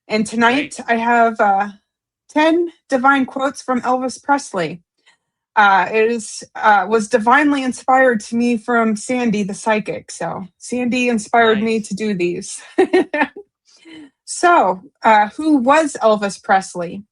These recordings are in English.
And tonight Great. I have 10 divine quotes from Elvis Presley. It was divinely inspired to me from Sandy the psychic. So Sandy inspired me Nice. to do these. So, who was Elvis Presley?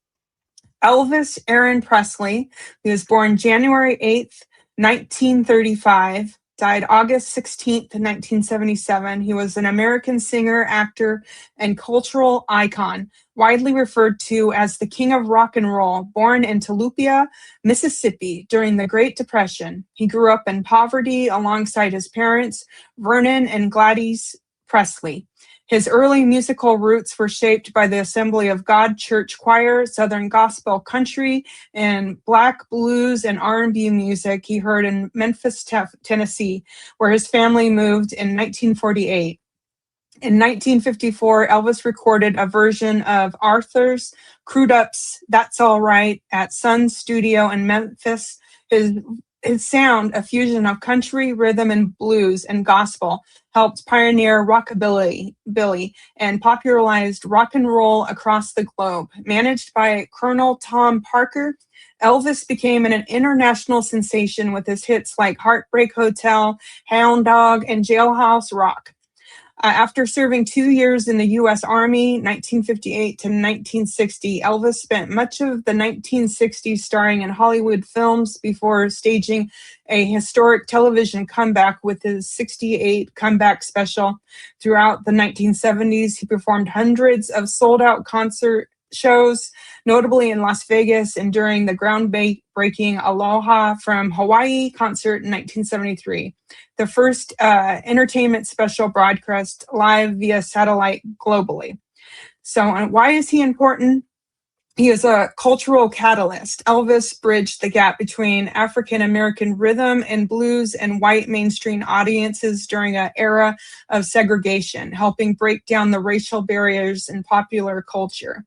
Elvis Aaron Presley. He was born January 8th, 1935, died August 16th, 1977. He was an American singer, actor, and cultural icon, widely referred to as the King of Rock and Roll, born in Tupelo, Mississippi during the Great Depression. He grew up in poverty alongside his parents, Vernon and Gladys Presley. His early musical roots were shaped by the Assembly of God Church Choir, Southern Gospel Country, and Black blues and R&B music he heard in Memphis, Tennessee, where his family moved in 1948. In 1954, Elvis recorded a version of Arthur's Crudup's That's All Right at Sun Studio in Memphis. His sound, a fusion of country, rhythm, and blues and gospel, helped pioneer rockabilly and popularized rock and roll across the globe. Managed by Colonel Tom Parker, Elvis became an international sensation with his hits like Heartbreak Hotel, Hound Dog, and Jailhouse Rock. After serving 2 years in the U.S. Army, 1958 to 1960, Elvis spent much of the 1960s starring in Hollywood films before staging a historic television comeback with his '68 comeback special. Throughout the 1970s, he performed hundreds of sold-out concert shows, notably in Las Vegas and during the groundbreaking Aloha from Hawaii concert in 1973, the first entertainment special broadcast live via satellite globally. So, why is he important? He is a cultural catalyst. Elvis bridged the gap between African American rhythm and blues and white mainstream audiences during an era of segregation, helping break down the racial barriers in popular culture.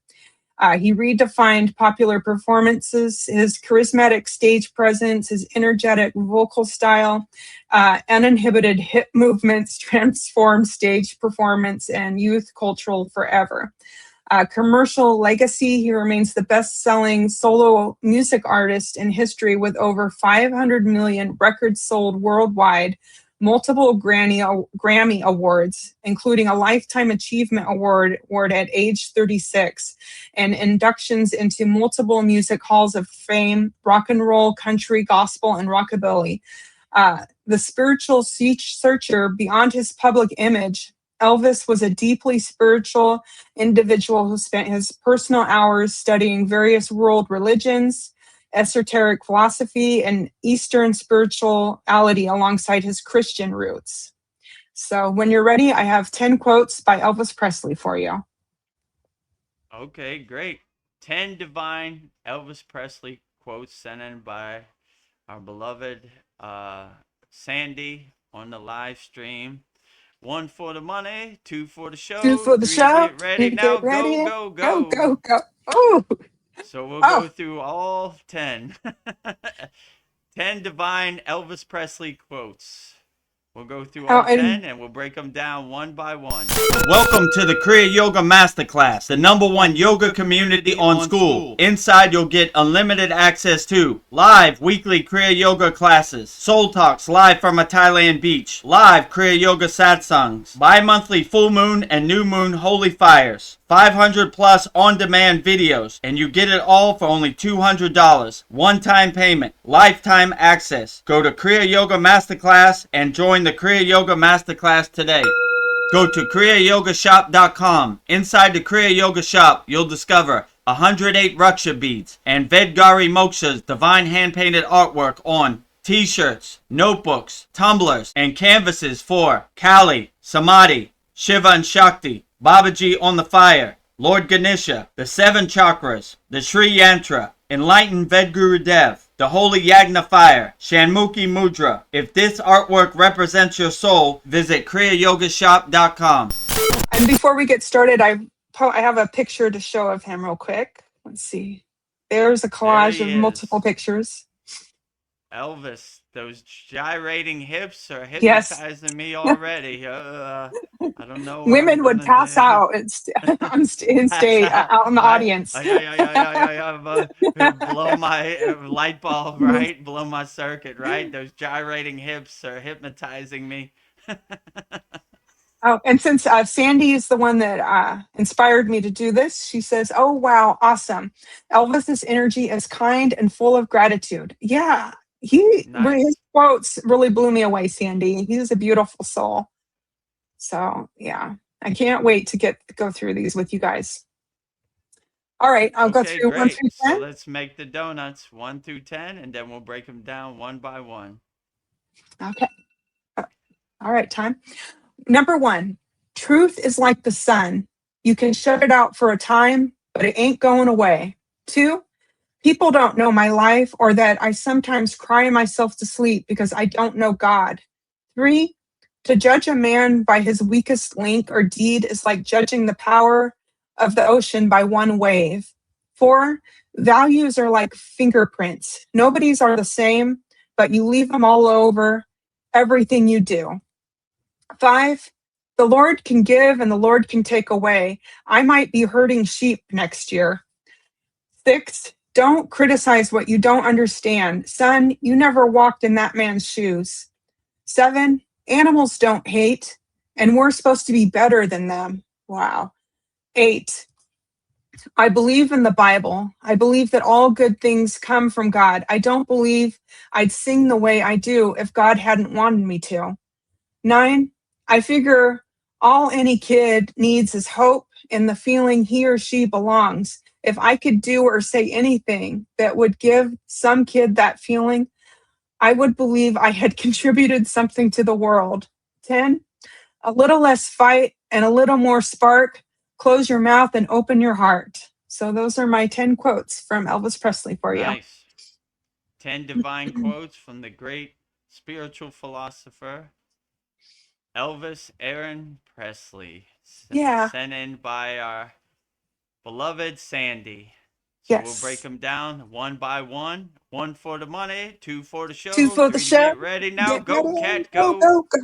He redefined popular performances, his charismatic stage presence, his energetic vocal style, uninhibited hip movements transformed stage performance and youth cultural forever. Commercial legacy, he remains the best-selling solo music artist in history with over 500 million records sold worldwide, multiple Grammy Awards, including a Lifetime Achievement Award at age 36, and inductions into multiple music halls of fame, rock and roll, country, gospel, and rockabilly. The spiritual searcher beyond his public image, Elvis was a deeply spiritual individual who spent his personal hours studying various world religions, esoteric philosophy, and Eastern spirituality alongside his Christian roots. So when you're ready, I have 10 quotes by Elvis Presley for you. Okay, great. 10 divine Elvis Presley quotes sent in by our beloved Sandy on the live stream. 1 for the money, 2 for the 2 show, for the 3 show. get ready. Now Get go, ready. go, Go, go. go, go. Oh, So we'll oh, go through all 10. 10 divine Elvis Presley quotes. We'll go through oh, all and 10 and we'll break them down one by one. Welcome to the Kriya Yoga Masterclass, the #1 yoga community on SKOOL. Inside you'll get unlimited access to live weekly Kriya Yoga classes, soul talks live from a Thailand beach, live Kriya Yoga satsangs, bi-monthly full moon and new moon holy fires, 500 plus on-demand videos, and you get it all for only $200. One-time payment, lifetime access. Go to Kriya Yoga Masterclass and join the Kriya Yoga Masterclass today. Go to kriyayogamasterclass.com. Inside the Kriya Yoga shop, you'll discover 108 Raksha beads and Vedagurudev divine hand-painted artwork on t-shirts, notebooks, tumblers, and canvases for Kali, Samadhi, Shiva and Shakti, Babaji on the fire, Lord Ganesha, the 7 chakras, the Sri Yantra, Enlightened Vedagurudev, the Holy Yagna Fire, Shanmukhi Mudra. If this artwork represents your soul, visit kriyayogashop.com. and before we get started, I have a picture to show of him real quick. Let's see. There's a There collage he of is. multiple pictures. Elvis. Those gyrating hips are Yes. hypnotizing me already. I don't know what I'm Women would gonna pass do. out in Pass state out, out in the right? audience. Yeah, yeah, yeah, yeah, yeah, yeah. Blow my light bulb, right? Blow my circuit, right? Those gyrating hips are hypnotizing me. Oh, and since Sandy is the one that inspired me to do this, she says, "Oh wow, awesome! Elvis's energy is kind and full of gratitude." Yeah, his Nice. quotes really blew me away, Sandy. He's a beautiful soul. So yeah, I can't wait to go through these with you guys. All right, I'll go Okay, through one great. through So 10. let's make the donuts 1 through 10, and then we'll break them down one by one. Okay. All right, time. Number one, truth is like the sun. You can shut it out for a time, but it ain't going away. Two, people don't know my life or that I sometimes cry myself to sleep because I don't know God. Three, to judge a man by his weakest link or deed is like judging the power of the ocean by one wave. Four, values are like fingerprints. Nobody's are the same, but you leave them all over everything you do. Five, the Lord can give and the Lord can take away. I might be herding sheep next year. Six, don't criticize what you don't understand. Son, you never walked in that man's shoes. Seven, animals don't hate, and we're supposed to be better than them. Wow. Eight, I believe in the Bible. I believe that all good things come from God. I don't believe I'd sing the way I do if God hadn't wanted me to. Nine, I figure all any kid needs is hope and the feeling he or she belongs. If I could do or say anything that would give some kid that feeling, I would believe I had contributed something to the world. 10, a little less fight and a little more spark. Close your mouth and open your heart. So those are my 10 quotes from Elvis Presley for you. Nice. 10 divine quotes from the great spiritual philosopher Elvis Aaron Presley, Yeah. sent in by our beloved Sandy. So we'll break Yes. them down one by one. One for the money, two for the Two show, for the three to show. get ready. Now Get ready. go, cat, Go, go. go, go.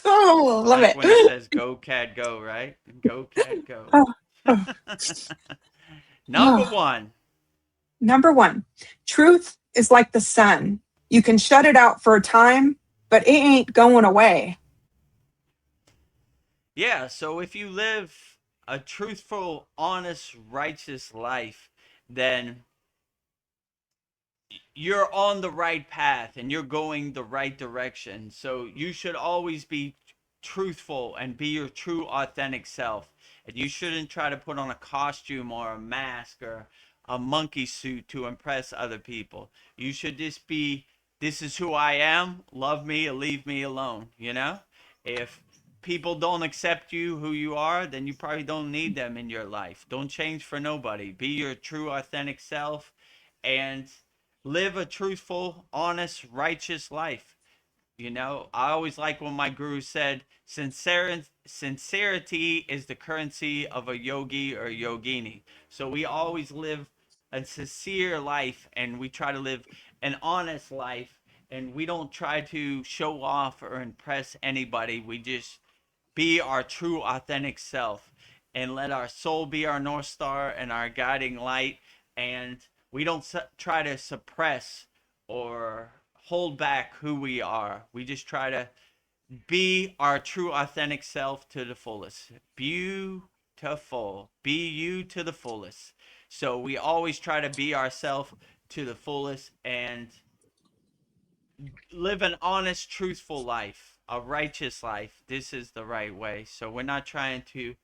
Oh, I love like it. when it says go, cat, go, right? Go, cat, go. Oh, oh, Number oh. one. Number one, truth is like the sun. You can shut it out for a time, but it ain't going away. Yeah, so if you live a truthful, honest, righteous life, then you're on the right path and you're going the right direction. So you should always be truthful and be your true, authentic self. And you shouldn't try to put on a costume or a mask or a monkey suit to impress other people. You should just be, this is who I am, love me or leave me alone, you know? If people don't accept you who you are, then you probably don't need them in your life. Don't change for nobody. Be your true, authentic self and live a truthful, honest, righteous life. You know, I always like when my guru said, sincerity is the currency of a yogi or yogini. So we always live a sincere life and we try to live an honest life and we don't try to show off or impress anybody. We just be our true, authentic self and let our soul be our North Star and our guiding light. And we don't try to suppress or hold back who we are. We just try to be our true, authentic self to the fullest. Beautiful. Be you to the fullest. So we always try to be ourselves to the fullest and live an honest, truthful life, a righteous life. This is the right way. So we're not trying to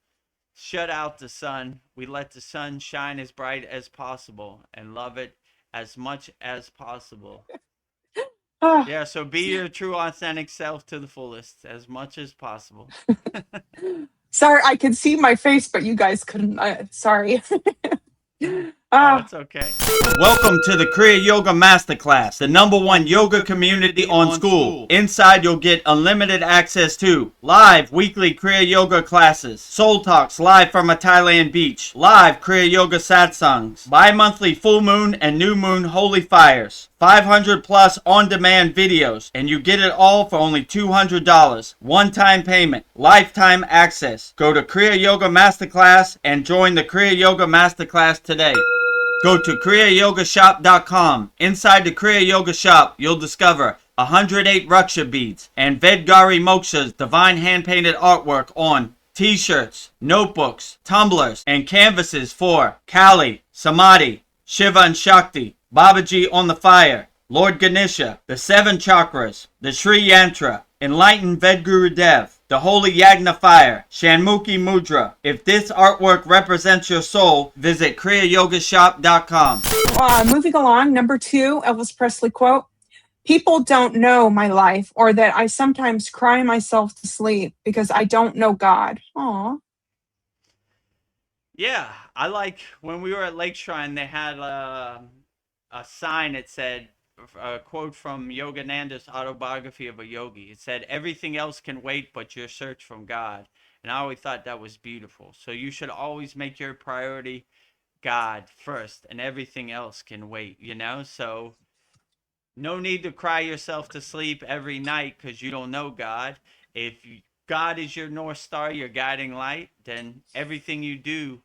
shut out the sun. We let the sun shine as bright as possible and love it as much as possible. Oh, Yeah, so be your true, authentic self to the fullest as much as possible. sorry, I could see my face, but you guys couldn't. Sorry. Oh, Ah, it's okay. Welcome to the Kriya Yoga Masterclass, the #1 yoga community on SKOOL. Inside, you'll get unlimited access to live weekly Kriya Yoga classes, soul talks live from a Thailand beach, live Kriya Yoga satsangs, bi-monthly full moon and new moon holy fires, 500 plus on-demand videos, and you get it all for only $200. One-time payment, lifetime access. Go to Kriya Yoga Masterclass and join the Kriya Yoga Masterclass today. Go to kriyayogamasterclass.com. Inside the Kriya Yoga shop, you'll discover 108 Raksha beads and Vedgari Moksha's divine hand-painted artwork on t-shirts, notebooks, tumblers, and canvases for Kali, Samadhi, Shiva and Shakti, Babaji on the fire, Lord Ganesha, the 7 chakras, the Sri Yantra, Enlightened Vedagurudev, the Holy Yagna Fire, Shanmukhi Mudra. If this artwork represents your soul, visit kriyayogashop.com. Moving along, number 2, Elvis Presley quote. People don't know my life, or that I sometimes cry myself to sleep because I don't know God. Aw. Yeah, I like when we were at Lake Shrine, they had a sign that said, a quote from Yogananda's autobiography of a yogi. It said, everything else can wait but your search from God. And I always thought that was beautiful. So you should always make your priority God first, and everything else can wait, you know? So no need to cry yourself to sleep every night because you don't know God. If God is your North Star, your guiding light, then everything you do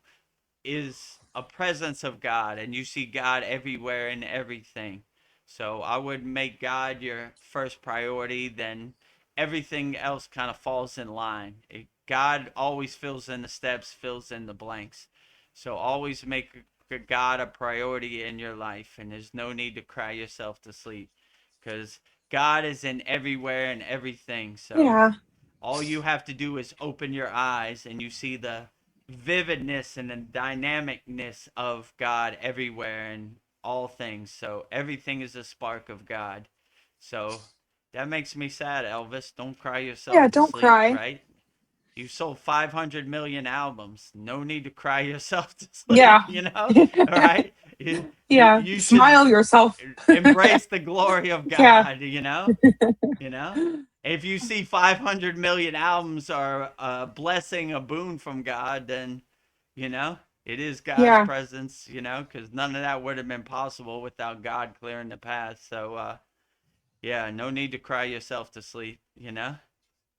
is a presence of God, and you see God everywhere in everything. So I would make God your first priority, then everything else kind of falls in line. God always fills in the steps, fills in the blanks. So always make God a priority in your life, and there's no need to cry yourself to sleep because God is in everywhere and everything. So Yeah. all you have to do is open your eyes and you see the vividness and the dynamicness of God everywhere and all things. So everything is a spark of God. So that makes me sad, Elvis. Don't cry Yeah, yourself to don't sleep, cry. right? You sold 500 million albums. No need to cry yourself to sleep, Yeah. you know? All right? Yeah. You should Smile yourself. embrace the glory of Yeah. God, you know? You know, if you see 500 million albums are a blessing, a boon from God, then you know it is God's Yeah. presence, you know, because none of that would have been possible without God clearing the path. So yeah, no need to cry yourself to sleep, you know.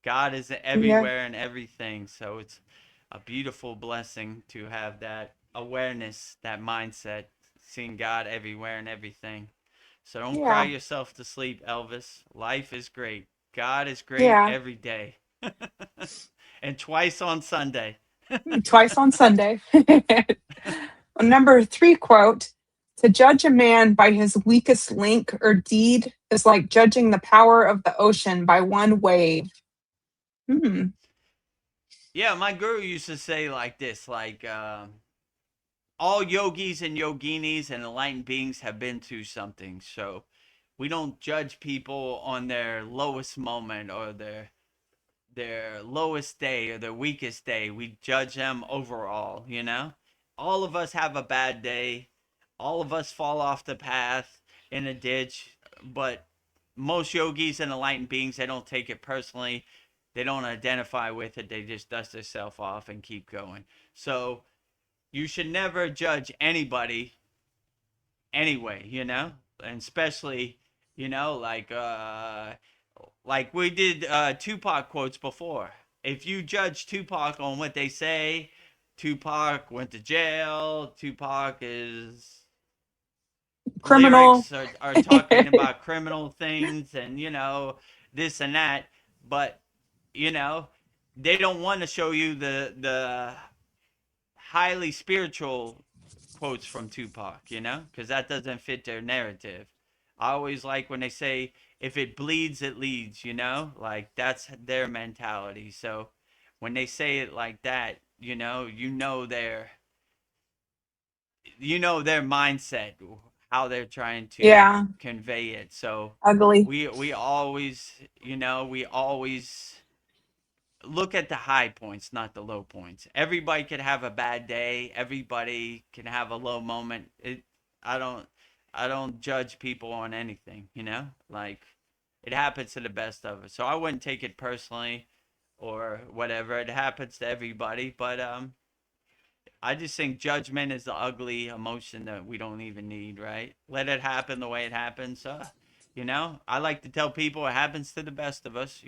God is Yeah. everywhere and everything, so it's a beautiful blessing to have that awareness, that mindset, seeing God everywhere and everything. So don't cry Yeah. yourself to sleep, Elvis. Life is great. God is great Yeah. every day. And twice on Sunday. Twice on Sunday. Number 3 quote. To judge a man by his weakest link or deed is like judging the power of the ocean by one wave. Hmm. Yeah, my guru used to say like this, like all yogis and yoginis and enlightened beings have been through something. So we don't judge people on their lowest moment or their lowest day or their weakest day. We judge them overall, you know? All of us have a bad day. All of us fall off the path in a ditch, but most yogis and enlightened beings, they don't take it personally. They don't identify with it. They just dust themselves off and keep going. So you should never judge anybody anyway, you know? And especially, you know, like we did Tupac quotes before. If you judge Tupac on what they say, Tupac went to jail, Tupac is Criminal. lyrics are talking about criminal things and you know this and that, but you know they don't want to show you the highly spiritual quotes from Tupac, you know, because that doesn't fit their narrative. I always like when they say, if it bleeds, it leads, you know, like that's their mentality. So when they say it like that, you know their mindset, how they're trying to Yeah. convey it. So Ugly. we always look at the high points, not the low points. Everybody can have a bad day. Everybody can have a low moment. I don't, I don't judge people on anything. You know, like it happens to the best of us. So I wouldn't take it personally, or whatever. It happens to everybody. But I just think judgment is the ugly emotion that we don't even need, right? Let it happen the way it happens. I like to tell people it happens to the best of us,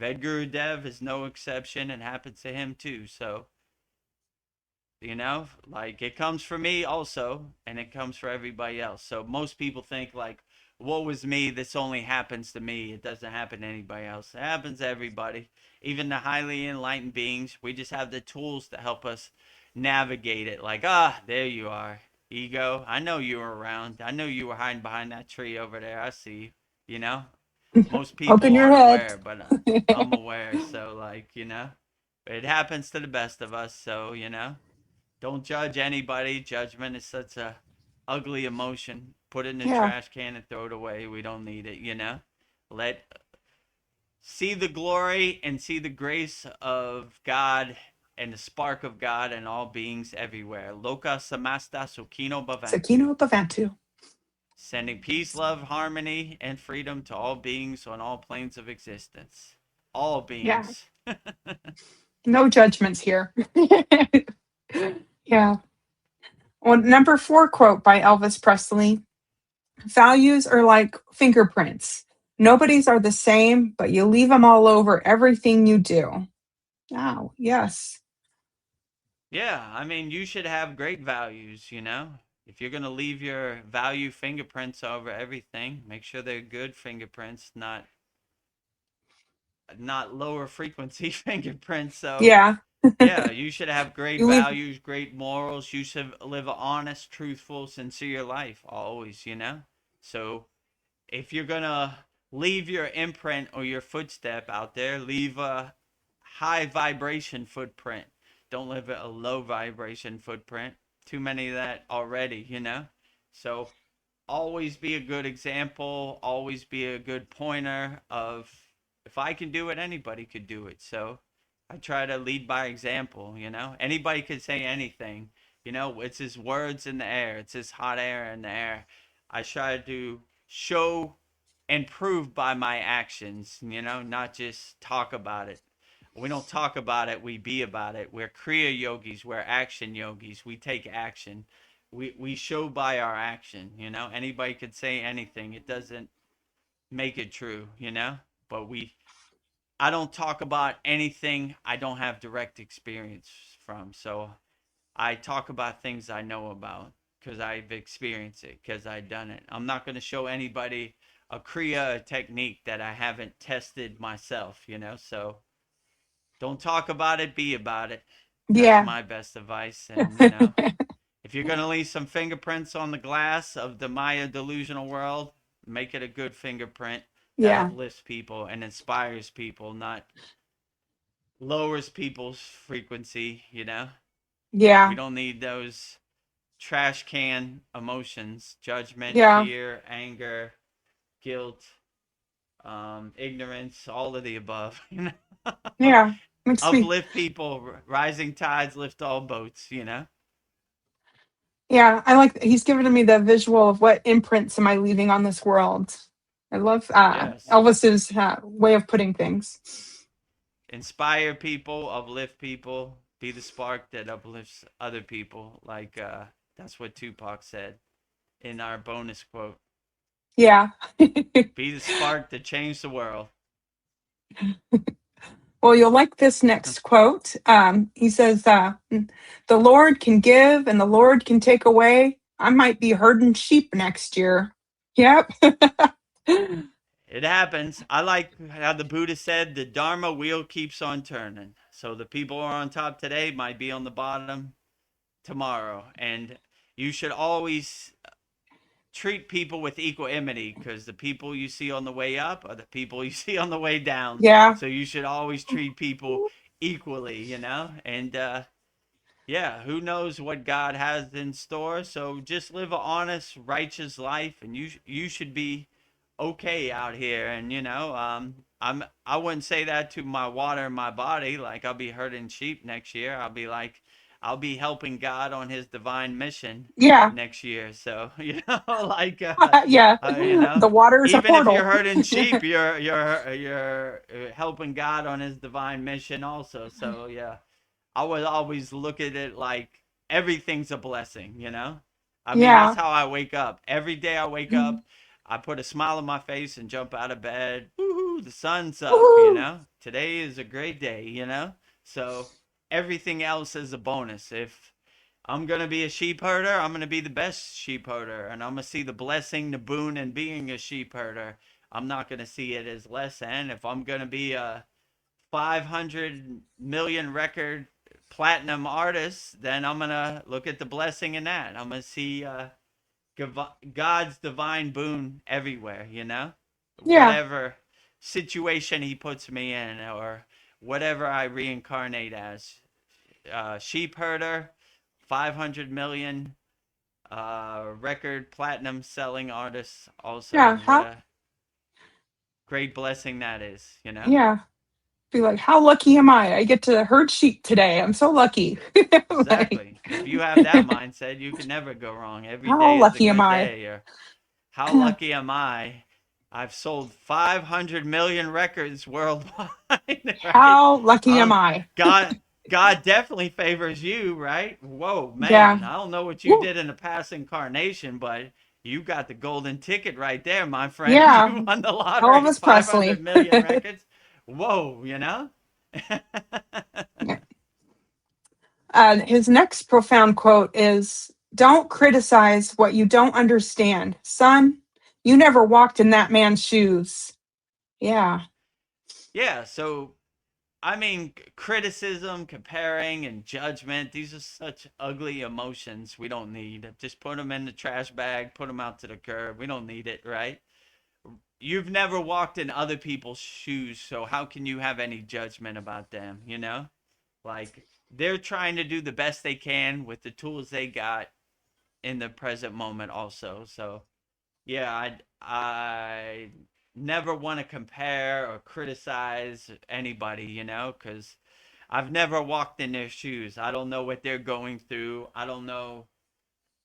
Vedagurudev is no exception. It happens to him too. So, like it comes for me also, and it comes for everybody else. So most people think like, woe was me, this only happens to me. It doesn't happen to anybody else. It happens to everybody, even the highly enlightened beings. We just have the tools to help us navigate it. Like, there you are, ego. I know you were around. I know you were hiding behind that tree over there. I see you. You know, most Open people your aren't head. aware, but I'm aware. So, like, it happens to the best of us. So, don't judge anybody. Judgment is such a ugly emotion. Put it in the Yeah. trash can and throw it away. We don't need it. Let see the glory and see the grace of God and the spark of God in all beings everywhere. Loka samasta sukino bhavantu. Sakino Bavantu. Sending peace, love, harmony, and freedom to all beings on all planes of existence. All Yeah. beings. No judgments here. Yeah. Well, number 4 quote by Elvis Presley: values are like fingerprints. Nobody's are the same, but you leave them all over everything you do. Oh, yes. Yeah, I mean, you should have great values. If you're going to leave your value fingerprints over everything, make sure they're good fingerprints, not lower frequency fingerprints. So, Yeah. yeah, you should have great You leave. values, great morals. You should live an honest, truthful, sincere life always. So, if you're going to leave your imprint or your footstep out there, leave a high vibration footprint. Don't leave a low vibration footprint. Too many of that already. So always be a good example, always be a good pointer of if I can do it, anybody could do it. So I try to lead by example. Anybody could say anything. It's his words in the air, it's his hot air in the air. I try to show and prove by my actions, not just talk about it. We don't talk about it, we be about it. We're Kriya yogis, we're action yogis. We take action. We show by our action. Anybody could say anything. It doesn't make it true. But I don't talk about anything I don't have direct experience from. So I talk about things I know about because I've experienced it, because I've done it. I'm not going to show anybody a Kriya technique that I haven't tested myself. So don't talk about it, be about it. That's Yeah. my best advice. And if you're going to leave some fingerprints on the glass of the Maya delusional world, make it a good fingerprint that Yeah. uplifts people and inspires people, not lowers people's frequency. We Yeah. don't need those trash can emotions: judgment, Yeah. fear, anger, guilt, ignorance, all of the above. Yeah. Makes me. Uplift people. Rising tides lift all boats. Yeah. I like. He's given me the visual of what imprints am I leaving on this world. I love Yes. Elvis's way of putting things. Inspire people, uplift people, be the spark that uplifts other people. Like that's what Tupac said in our bonus quote. Yeah. Be the spark that changed the world. Well, you'll like this next quote. He says, "The Lord can give and the Lord can take away. I might be herding sheep next year." Yep. It happens. I like how the Buddha said the Dharma wheel keeps on turning. So the people who are on top today might be on the bottom tomorrow. And you should always treat people with equanimity, because the people you see on the way up are the people you see on the way down. Yeah. So you should always treat people equally. And yeah, who knows what God has in store? So just live an honest, righteous life, and you should be okay out here. And I wouldn't say that to my water and my body. Like I'll be herding sheep next year. I'll be helping God on His divine mission Yeah. next year. So like Yeah. you know, The water is a even if you're portal. herding sheep, you're helping God on His divine mission also. So yeah, I would always look at it like everything's a blessing, you know? I mean, that's Yeah. how I wake up. Every day I wake Mhm. up, I put a smile on my face and jump out of bed. Woohoo, the sun's up, you Woohoo! know? Today is a great day, you know? So everything else is a bonus. If I'm going to be a sheep herder, I'm going to be the best sheep herder. And I'm going to see the blessing, the boon in being a sheep herder. I'm not going to see it as less than. If I'm going to be a 500 million record platinum artist, then I'm going to look at the blessing in that. I'm going to see God's divine boon everywhere, you know? Yeah. Whatever situation he puts me in or whatever I reincarnate as. Sheep herder, 500 million record platinum selling artist also. Yeah. What a great blessing that is, you know? Yeah. Be like, how lucky am I? I get to herd sheep today. I'm so lucky. Like, Exactly. If you have that mindset, you can never go wrong. Every how day is a lucky am good I? day. Or how lucky am I? I've sold 500 million records worldwide, right? How lucky am Um, I? God, God definitely favors you, right? Whoa, Yeah. man! I don't know what you Woo. did in a past incarnation, but you got the golden ticket right there, my friend. Yeah. You won the lottery, Elvis 500 Presley. million records. Whoa, you know? His next profound quote is, don't criticize what you don't understand. Son, you never walked in that man's shoes. Yeah. Yeah, so I mean, criticism, comparing, and judgment, these are such ugly emotions we don't need. Just put them in the trash bag, put them out to the curb. We don't need it, right? You've never walked in other people's shoes, so how can you have any judgment about them, you know? Like, they're trying to do the best they can with the tools they got in the present moment, also. So, yeah, I never want to compare or criticize anybody, you know, because I've never walked in their shoes. I don't know what they're going through. I don't know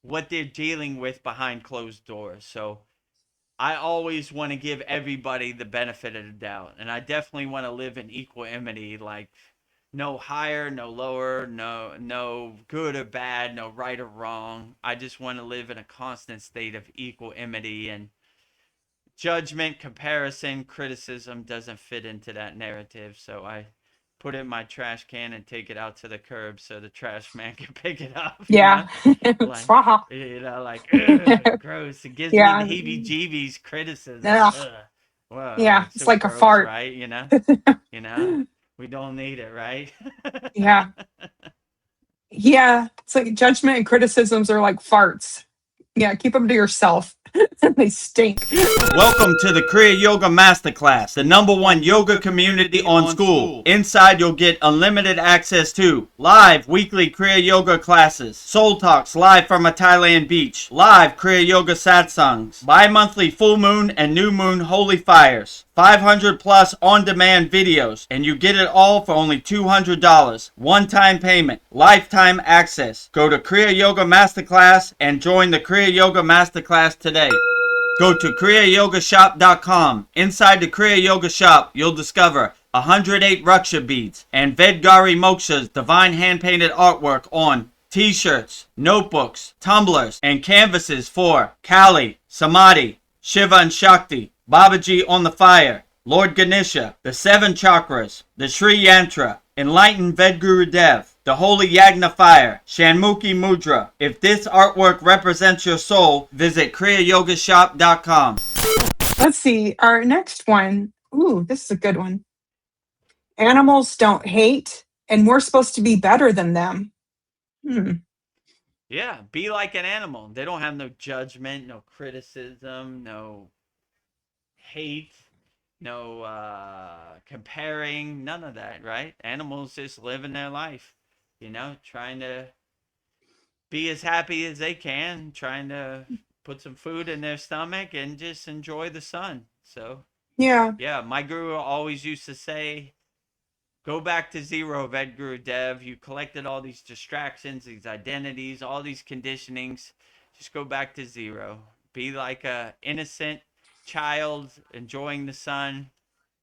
what they're dealing with behind closed doors. So I always want to give everybody the benefit of the doubt. And I definitely want to live in equanimity, like no higher, no lower, no good or bad, no right or wrong. I just want to live in a constant state of equanimity, and judgment, comparison, criticism doesn't fit into that narrative. So I put it in my trash can and take it out to the curb so the trash man can pick it up, you Yeah. know? Like, Swaha. like, ugh, gross. It gives me the Yeah. heebie jeebies criticism. Ugh. Ugh. Well, Yeah. it's It's so like a gross, fart. right? You know, we don't need it, right? Yeah. Yeah. It's like judgment and criticisms are like farts. Yeah. Keep them to yourself. They stink. Welcome to the Kriya Yoga Masterclass, the #1 yoga community on SKOOL. Inside, you'll get unlimited access to live weekly Kriya Yoga classes, soul talks live from a Thailand beach, live Kriya Yoga satsangs, bi-monthly full moon and new moon holy fires, 500 plus on-demand videos, and you get it all for only $200. One-time payment, lifetime access. Go to Kriya Yoga Masterclass and join the Kriya Yoga Masterclass today. Go to kriyayogashop.com. Inside the Kriya Yoga shop, you'll discover 108 Raksha beads and Vedagurudev divine hand-painted artwork on t-shirts, notebooks, tumblers, and canvases for Kali, Samadhi, Shiva and Shakti, Babaji on the fire, Lord Ganesha, the 7 chakras, the Sri Yantra, Enlightened Vedagurudev, the Holy Yagna Fire, Shanmukhi Mudra. If this artwork represents your soul, visit kriyayogashop.com. Let's see. Our next one. Ooh, this is a good one. Animals don't hate, and we're supposed to be better than them. Hmm. Yeah, be like an animal. They don't have no judgment, no criticism, no hate, no comparing, none of that, right? Animals just living their life, you know, trying to be as happy as they can, trying to put some food in their stomach and just enjoy the sun. So, Yeah. yeah, my guru always used to say, go back to zero, Vedagurudev. You collected all these distractions, these identities, all these conditionings. Just go back to zero. Be like a innocent child enjoying the sun.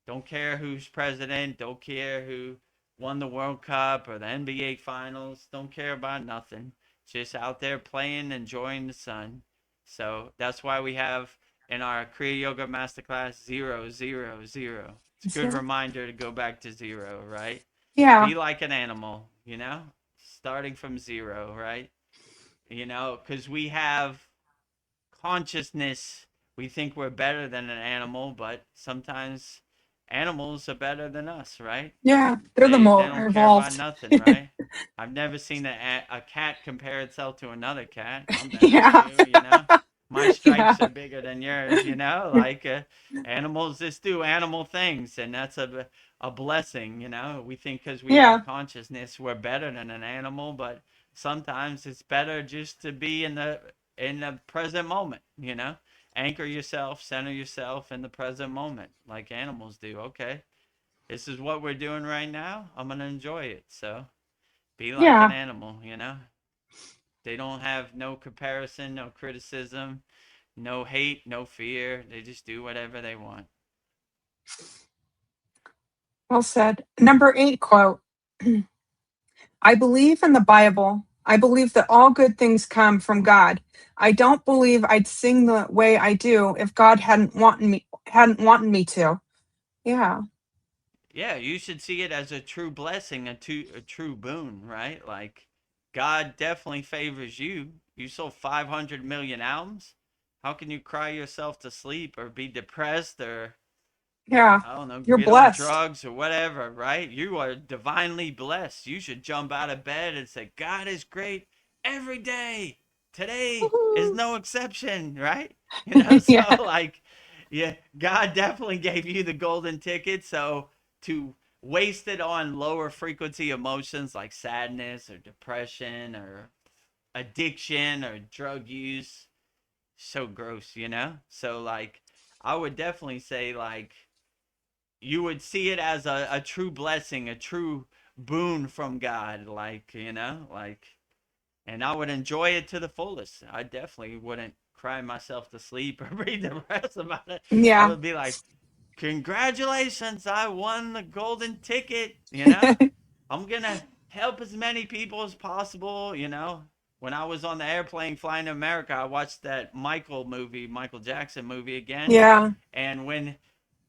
Don't care who's president. Don't care who won the World Cup or the NBA Finals. Don't care about nothing. Just out there playing, enjoying the sun. So that's why we have in our Kriya Yoga Masterclass 0, 0, 0. It's a good Sure. reminder to go back to zero, right? Yeah. Be like an animal, starting from zero, right? Because we have consciousness. We think we're better than an animal, but sometimes animals are better than us, right? Yeah. They're the They more don't care about evolved. nothing, right? I've never seen a cat compare itself to another cat. I'm better than Yeah. you. My Yeah. stripes are bigger than yours. Like animals just do animal things, and that's a blessing. We think because we Yeah. have consciousness, we're better than an animal, but sometimes it's better just to be in the present moment. Anchor yourself, center yourself in the present moment, like animals do. Okay, this is what we're doing right now. I'm going to enjoy it. So be like an Yeah. animal. They don't have no comparison, no criticism, no hate, no fear. They just do whatever they want. Well said. Number 8 quote. I believe in the Bible. I believe that all good things come from God. I don't believe I'd sing the way I do if God hadn't wanted me to. Yeah. Yeah, you should see it as a true blessing, a true boon, right? Like God definitely favors you. You sold 500 million albums. How can you cry yourself to sleep or be depressed or Yeah. I don't know, You're get on blessed. drugs or whatever, right? You are divinely blessed. You should jump out of bed and say, God is great every day. Today is Woohoo. no exception, right? So Yeah. like, yeah, God definitely gave you the golden ticket. So to waste it on lower frequency emotions like sadness or depression or addiction or drug use, so gross. So like, I would definitely say like, you would see it as a true blessing, a true boon from God, like, and I would enjoy it to the fullest. I definitely wouldn't cry myself to sleep or read the rest about it. I Yeah. would be like, congratulations, I won the golden ticket. I'm gonna help as many people as possible. When I was on the airplane flying to America, I watched that Michael Jackson movie again. Yeah. And when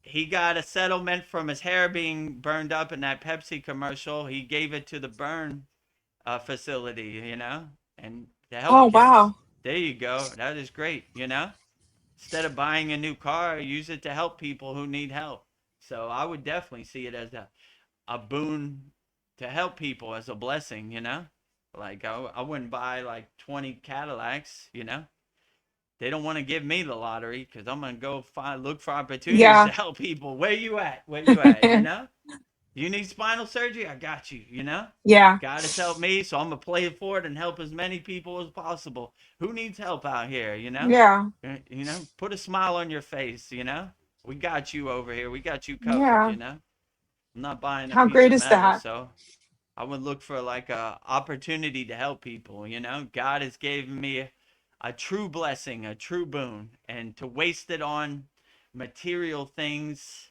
he got a settlement from his hair being burned up in that Pepsi commercial. He gave it to the burn facility, and to help Oh, kids. wow. There you go. That is great. Instead of buying a new car, use it to help people who need help. So I would definitely see it as a boon to help people, as a blessing. Like I wouldn't buy like 20 Cadillacs. They don't want to give me the lottery because I'm gonna go look for opportunities to Yeah. help people. Where you at? Where you at? You need spinal surgery? I got you. Yeah. God has helped me, so I'm gonna play it forward and help as many people as possible. Who needs help out here? Yeah. Put a smile on your face. We got you over here. We got you covered. Yeah. I'm not buying a How piece great of is metal, that? so I would look for like a opportunity to help people. God has given me a true blessing, a true boon, and to waste it on material things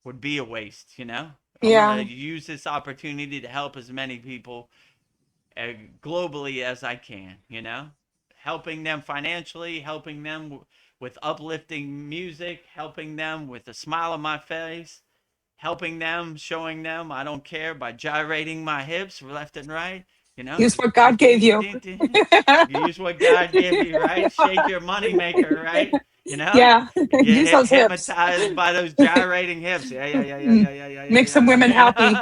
would be a waste. I'm gonna Yeah. use this opportunity to help as many people globally as I can. Helping them financially, helping them with uplifting music, helping them with a smile on my face, helping them, showing them I don't care by gyrating my hips left and right. Use what God gave you. You use what God gave you, right? Shake your money maker, right? You know, Yeah. you get Use those hips. hypnotized by those gyrating hips. Yeah, yeah, yeah, yeah, Mm. yeah, yeah, yeah, Make some yeah, women happy.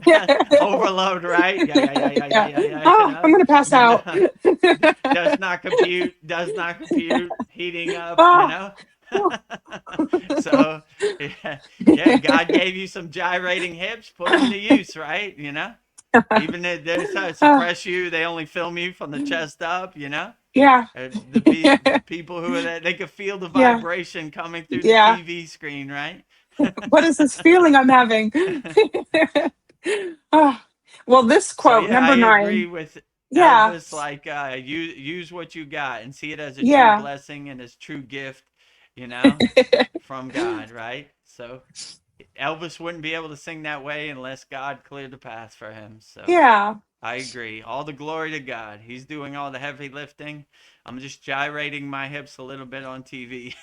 yeah. Overload, right? Yeah, yeah, yeah, yeah, yeah, Yeah. yeah, yeah. Oh, I'm gonna pass out. No, does not compute. Does not compute. Heating up. Oh. So, yeah, God gave you some gyrating hips. Put them to use, right? Even if they suppress you, they only film you from the chest up. Yeah. The people who are there, they can feel the Yeah. vibration coming through the Yeah. TV screen, right? What is this feeling I'm having? Oh. Well, this So quote, yeah, I number agree 9. with Yeah. Elvis. Like, use what you got and see it as a true Yeah. blessing and as true gift, you know, from God, right? So Elvis wouldn't be able to sing that way unless God cleared the path for him. So Yeah. I agree. All the glory to God. He's doing all the heavy lifting. I'm just gyrating my hips a little bit on TV.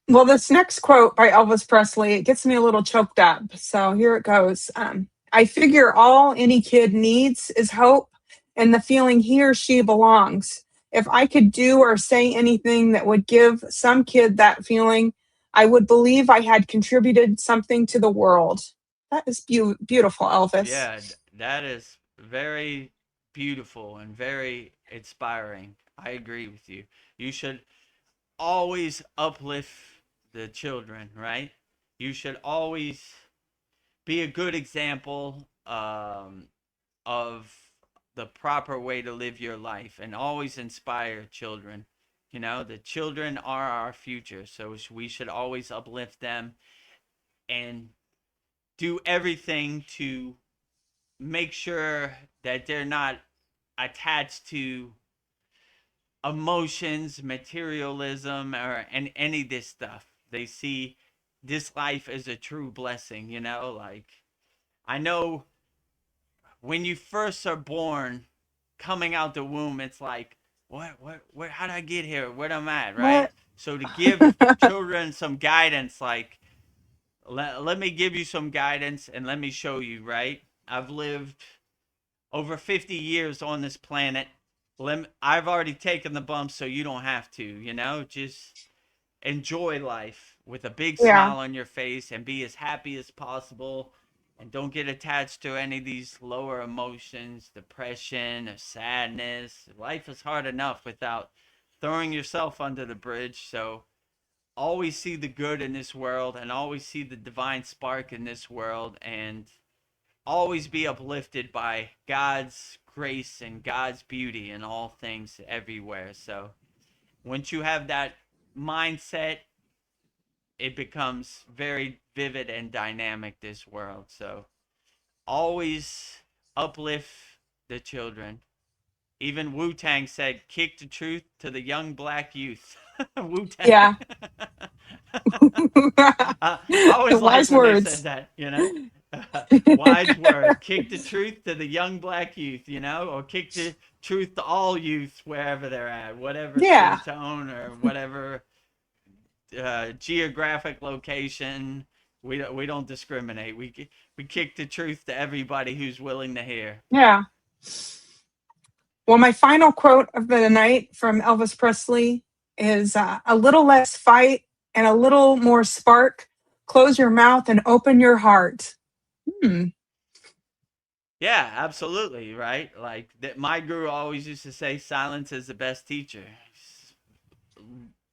Well, this next quote by Elvis Presley, it gets me a little choked up. So here it goes. I figure all any kid needs is hope and the feeling he or she belongs. If I could do or say anything that would give some kid that feeling, I would believe I had contributed something to the world. That is beautiful, Elvis. Yeah, that is very beautiful and very inspiring. I agree with you. You should always uplift the children, right? You should always be a good example of the proper way to live your life and always inspire children. You know, the children are our future, so we should always uplift them and do everything to make sure that they're not attached to emotions, materialism, or and any of this stuff. They see this life as a true blessing, you know, like I know when you first are born, coming out the womb, it's like, where, how did I get here? Where am I at, right? What? So to give children some guidance, like, let me give you some guidance and let me show you, right? I've lived over 50 years on this planet. I've already taken the bumps, so you don't have to, you know? Just enjoy life with a big Yeah. smile on your face and be as happy as possible and don't get attached to any of these lower emotions, depression or sadness. Life is hard enough without throwing yourself under the bridge. So always see the good in this world and always see the divine spark in this world and always be uplifted by God's grace and God's beauty in all things everywhere. So once you have that mindset, it becomes very vivid and dynamic, this world. So always uplift the children. Even Wu Tang said, kick the truth to the young black youth. Wu Tang. Yeah. I always like Wise when they said words. that, you know? Wise word. Kick the truth to the young black youth, you know? Or kick the truth to all youth wherever they're at, whatever skin Yeah. tone or whatever geographic location. We don't discriminate. We kick the truth to everybody who's willing to hear. Yeah. Well, my final quote of the night from Elvis Presley is a little less fight and a little more spark. Close your mouth and open your heart. Hmm. Yeah, absolutely, right? Like that my guru always used to say silence is the best teacher.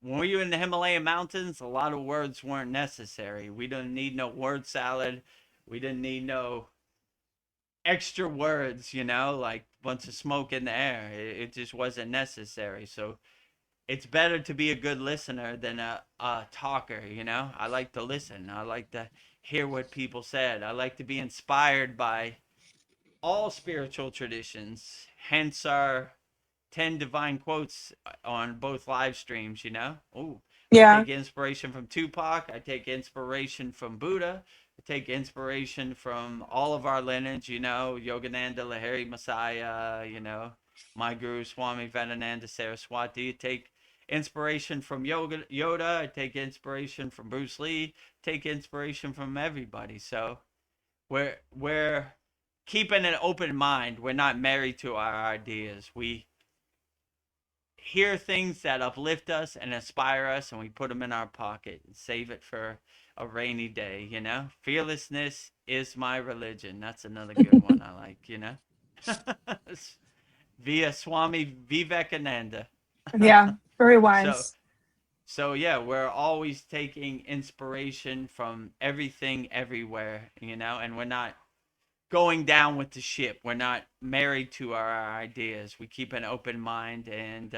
When we were in the Himalayan mountains, a lot of words weren't necessary. We didn't need no word salad. We didn't need no extra words, you know, like a bunch of smoke in the air. It just wasn't necessary. So it's better to be a good listener than a talker, you know? I like to listen. I like to hear what people said. I like to be inspired by all spiritual traditions, hence our 10 divine quotes on both live streams, you know? Ooh, I Yeah. take inspiration from Tupac. I take inspiration from Buddha. I take inspiration from all of our lineage, you know, Yogananda, Lahiri Messiah, you know, my guru, Swami Vedananda Saraswati. I take inspiration from Yoda. I take inspiration from Bruce Lee. Take inspiration from everybody. So we're keeping an open mind. We're not married to our ideas. We hear things that uplift us and inspire us, and we put them in our pocket and save it for a rainy day, you know? Fearlessness is my religion. That's another good one I like, you know? Via Swami Vivekananda. Yeah. Very so wise. so yeah, we're always taking inspiration from everything everywhere, you know, and we're not going down with the ship. We're not married to our ideas. We keep an open mind and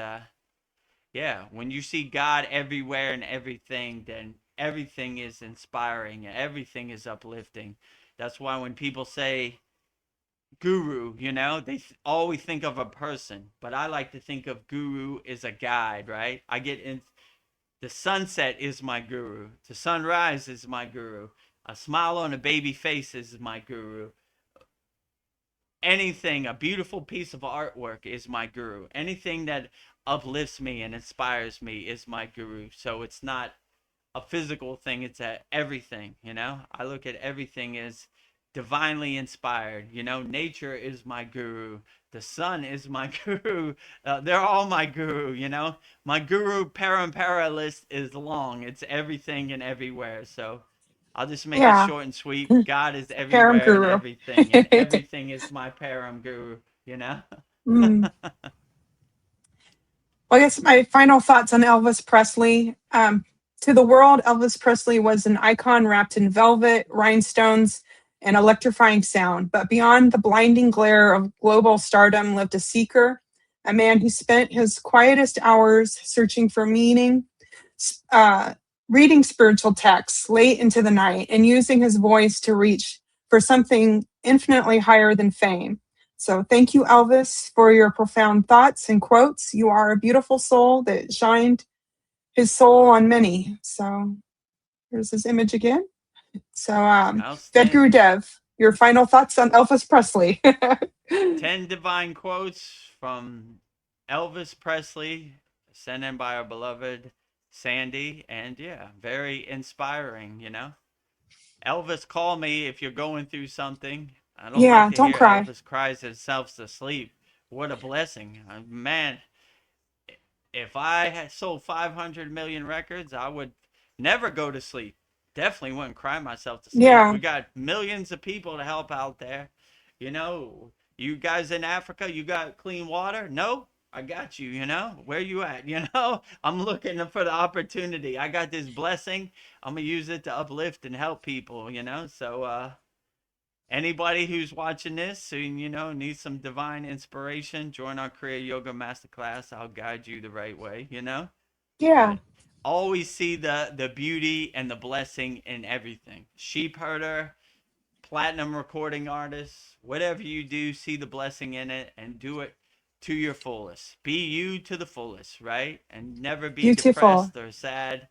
yeah, when you see God everywhere and everything, then everything is inspiring, everything is uplifting. That's why when people say guru, you know, they always think of a person, but I like to think of guru as a guide, right? I get in The sunset is my guru. The sunrise is my guru. A smile on a baby face is my guru. Anything, a beautiful piece of artwork is my guru. Anything that uplifts me and inspires me is my guru. So it's not a physical thing, it's everything, you know? I look at everything as divinely inspired, you know? Nature is my guru. The sun is my guru. They're all my guru, you know? My guru parampara list is long. It's everything and everywhere. So I'll just make it Yeah. short and sweet. God is Param everywhere and guru. everything, and everything is my param guru, you know? Mm. Well, I guess my final thoughts on Elvis Presley. To the world, Elvis Presley was an icon wrapped in velvet, rhinestones, and electrifying sound. But beyond the blinding glare of global stardom lived a seeker, a man who spent his quietest hours searching for meaning, uh, reading spiritual texts late into the night, and using his voice to reach for something infinitely higher than fame. So thank you, Elvis, for your profound thoughts and quotes. You are a beautiful soul that shined his soul on many. So here's his image again. So Outstanding. Vedagurudev, your final thoughts on Elvis Presley. 10 divine quotes from Elvis Presley, sent in by our beloved Sandy. And yeah, very inspiring, you know? Elvis, call me if you're going through something. I don't like Yeah, to don't hear cry. Elvis cries himself to sleep. What a blessing. Man, if I had sold 500 million records, I would never go to sleep. Definitely wouldn't cry myself to sleep. Yeah, We got millions of people to help out there. You know, you guys in Africa, you got clean water? No, I got you, you know? Where you at? You know, I'm looking for the opportunity. I got this blessing. I'm going to use it to uplift and help people, you know? So, anybody who's watching this and you know needs some divine inspiration, join our Kriya Yoga Masterclass. I'll guide you the right way, you know. yeah, But always see the beauty and the blessing in everything. Sheep herder, platinum recording artist, whatever you do, see the blessing in it and do it to your fullest. Be you to the fullest, right? And never be beautiful. depressed or sad.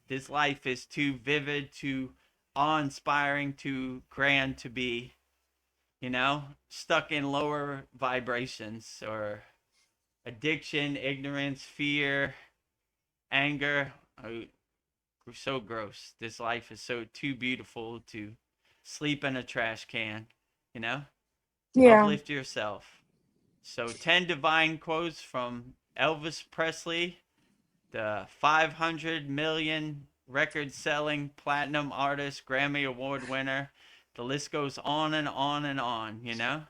This life is too vivid, too awe-inspiring, too grand to be, you know, stuck in lower vibrations or addiction, ignorance, fear, anger. Oh, so gross. This life is so too beautiful to sleep in a trash can, you know? Yeah, Uplift yourself. So 10 divine quotes from Elvis Presley, the 500 million record selling platinum artist, Grammy Award winner. The list goes on and on and on, you know?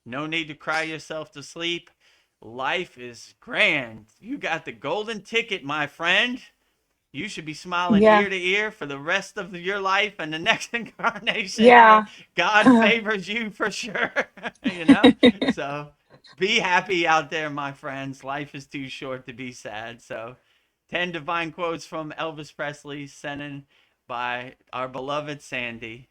No need to cry yourself to sleep. Life is grand. You got the golden ticket, my friend. You should be smiling yeah, ear to ear for the rest of your life and the next incarnation. yeah. God favors you for sure, you know? So be happy out there, my friends. Life is too short to be sad. So 10 divine quotes from Elvis Presley, sent in by our beloved Sandy.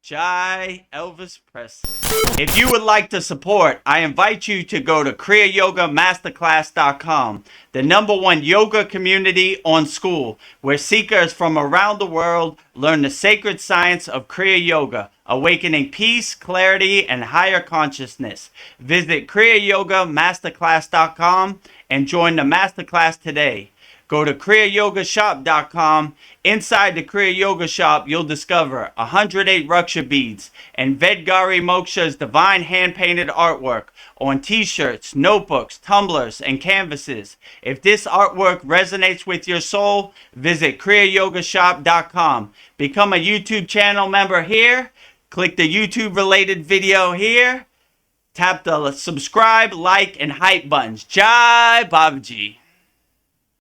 Jai Elvis Presley. If you would like to support, I invite you to go to kriyayogamasterclass.com, the #1 yoga community on SKOOL, where seekers from around the world learn the sacred science of Kriya Yoga, awakening peace, clarity, and higher consciousness. Visit kriyayogamasterclass.com and join the masterclass today. Go to kriyayogashop.com. Inside the Kriya Yoga Shop, you'll discover 108 Raksha beads and Vedgari Moksha's divine hand-painted artwork on t-shirts, notebooks, tumblers, and canvases. If this artwork resonates with your soul, visit kriyayogashop.com. Become a YouTube channel member here. Click the YouTube-related video here. Tap the subscribe, like, and hype buttons. Jai Babaji.